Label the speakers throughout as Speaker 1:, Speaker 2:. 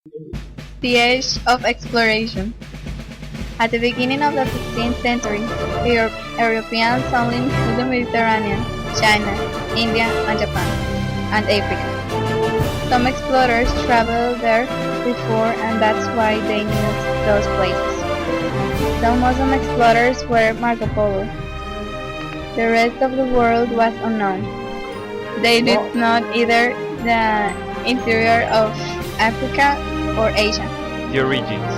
Speaker 1: The Age of Exploration. At the beginning of the 15th century, Europeans only knew the Mediterranean, China, India, and Japan, and Africa. Some explorers traveled there before, and that's why they knew those places. Though Muslim explorers were Marco Polo, the rest of the world was unknown. They did not either the interior of Africa or Asia.
Speaker 2: The origins.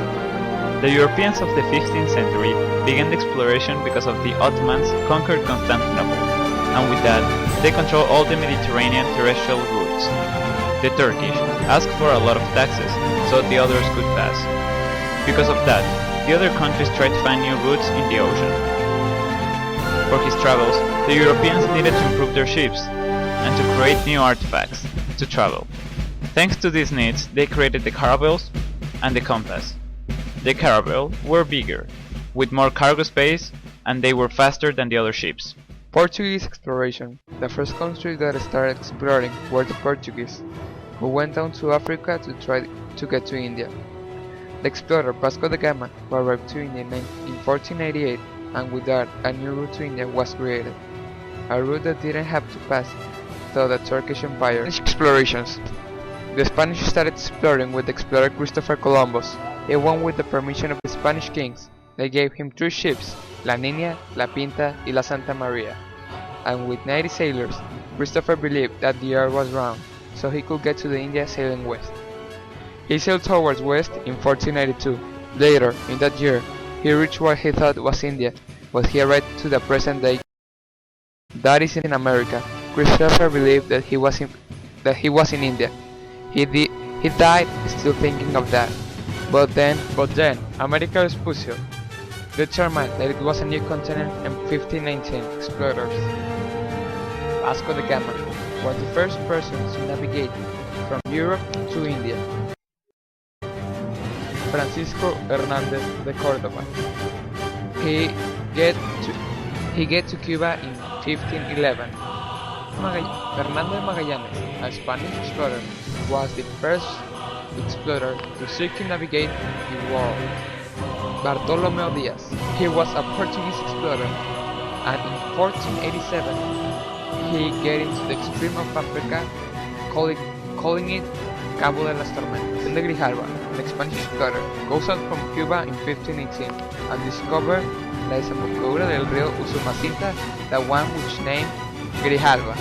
Speaker 2: The Europeans of the 15th century began the exploration because of the Ottomans conquered Constantinople, and with that, they controlled all the Mediterranean terrestrial routes. The Turkish asked for a lot of taxes so the others could pass. Because of that, the other countries tried to find new routes in the ocean. For his travels, the Europeans needed to improve their ships and to create new artifacts to travel. Thanks to these needs, they created the caravels and the compass. The caravels were bigger, with more cargo space, and they were faster than the other ships.
Speaker 3: Portuguese exploration. The first country that started exploring were the Portuguese, who went down to Africa to try to get to India. The explorer Vasco da Gama, who arrived to India in 1488, and with that a new route to India was created. A route that didn't have to pass through the Turkish Empire. Explorations. The Spanish started exploring with the explorer Christopher Columbus. He went with the permission of the Spanish kings. They gave him 3 ships, La Niña, La Pinta, y La Santa Maria. And with 90 sailors, Christopher believed that the earth was round, so he could get to the India sailing west. He sailed towards west in 1492. Later, in that year, he reached what he thought was India, but he arrived to the present day. That is in America. Christopher believed that he was in India. He died still thinking of that. But then, America Vespuccio determined that it was a new continent in 1519. Explorers. Vasco da Gama was the first person to navigate from Europe to India. Francisco Hernandez de Córdoba. He get to Cuba in 1511. Hernando Magallanes, a Spanish explorer, was the first explorer to circumnavigate the world. Bartolomeu Diaz, he was a Portuguese explorer, and in 1487 he get into the extreme of Africa, calling it Cabo de las Tormentas. Then the Grijalva, an Spanish explorer, goes out from Cuba in 1518 and discovers la desembocadura del río Usumacinta, the one which named Grijalva.